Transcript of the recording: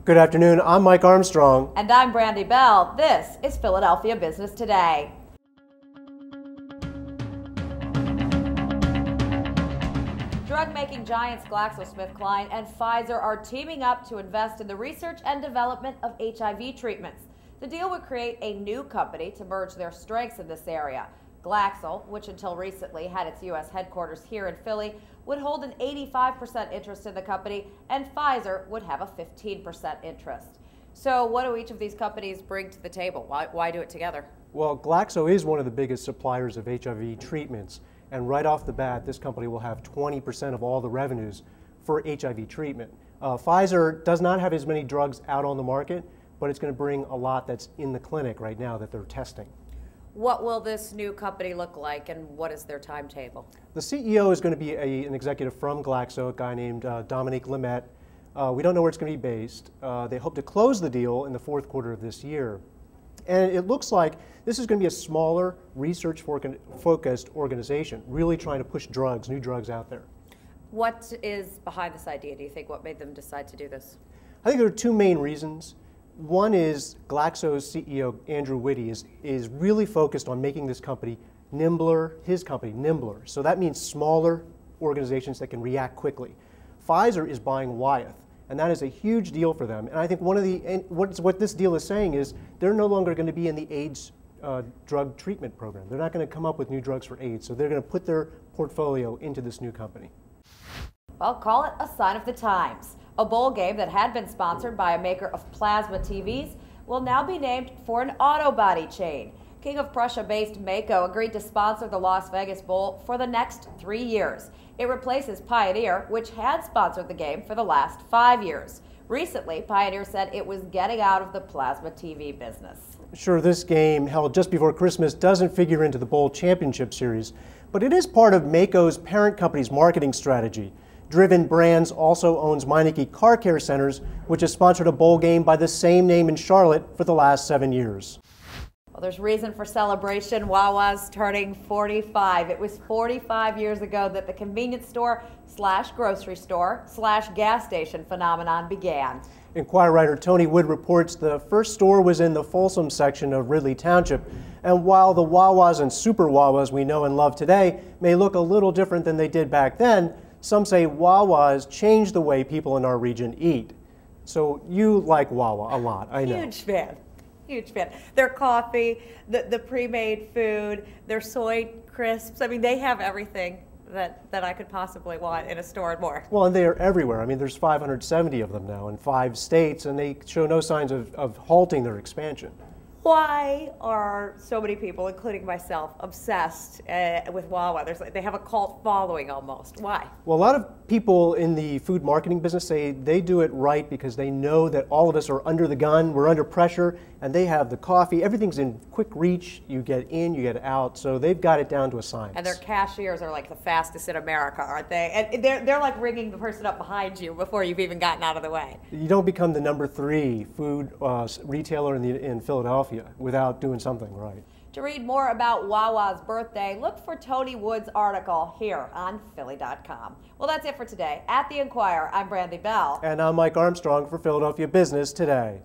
Good afternoon, I'm Mike Armstrong. And I'm Brandy Bell. This is Philadelphia Business Today. Drug-making giants GlaxoSmithKline and Pfizer are teaming up to invest in the research and development of HIV treatments. The deal would create a new company to merge their strengths in this area. Glaxo, which until recently had its U.S. headquarters here in Philly, would hold an 85% interest in the company, and Pfizer would have a 15% interest. So what do each of these companies bring to the table? Why do it together? Well, Glaxo is one of the biggest suppliers of HIV treatments, and right off the bat, this company will have 20% of all the revenues for HIV treatment. Pfizer does not have as many drugs out on the market, but it's going to bring a lot that's in the clinic right now that they're testing. What will this new company look like, and what is their timetable? The CEO is going to be an executive from Glaxo, a guy named Dominique Lemette. We don't know where it's going to be based. They hope to close the deal in the fourth quarter of this year. And it looks like this is going to be a smaller, research-focused organization, really trying to push drugs, new drugs out there. What is behind this idea, do you think? What made them decide to do this? I think there are two main reasons. One is Glaxo's CEO, Andrew Whitty, is really focused on making this company nimbler, his company nimbler. So that means smaller organizations that can react quickly. Pfizer is buying Wyeth, and that is a huge deal for them. And I think what this deal is saying is they're no longer going to be in the AIDS drug treatment program. They're not going to come up with new drugs for AIDS, so they're going to put their portfolio into this new company. Well, call it a sign of the times. A bowl game that had been sponsored by a maker of plasma TVs will now be named for an auto body chain. King of Prussia-based Mako agreed to sponsor the Las Vegas Bowl for the next 3 years. It replaces Pioneer, which had sponsored the game for the last 5 years. Recently, Pioneer said it was getting out of the plasma TV business. Sure, this game, held just before Christmas, doesn't figure into the Bowl Championship Series, but it is part of Mako's parent company's marketing strategy. Driven Brands also owns Meineke Car Care Centers, which has sponsored a bowl game by the same name in Charlotte for the last 7 years. Well, there's reason for celebration. Wawa's turning 45. It was 45 years ago that the convenience store / grocery store / gas station phenomenon began. Inquirer writer Tony Wood reports the first store was in the Folsom section of Ridley Township, and while the Wawas and Super Wawas we know and love today may look a little different than they did back then, some say Wawa's changed the way people in our region eat. So you like Wawa a lot, I know. Huge fan. Huge fan. Their coffee, the pre-made food, their soy crisps. I mean, they have everything that I could possibly want in a store and more. Well, and they are everywhere. I mean, there's 570 of them now in 5 states, and they show no signs of halting their expansion. Why are so many people, including myself, obsessed with Wawa? They have a cult following almost. Why? Well, a lot of people in the food marketing business say they do it right because they know that all of us are under the gun, we're under pressure, and they have the coffee. Everything's in quick reach. You get in, you get out. So they've got it down to a science. And their cashiers are like the fastest in America, aren't they? And they're like ringing the person up behind you before you've even gotten out of the way. You don't become the number 3 food retailer in Philadelphia without doing something right. To read more about Wawa's birthday, look for Tony Wood's article here on Philly.com. Well, that's it for today. At the Inquirer, I'm Brandy Bell. And I'm Mike Armstrong for Philadelphia Business Today.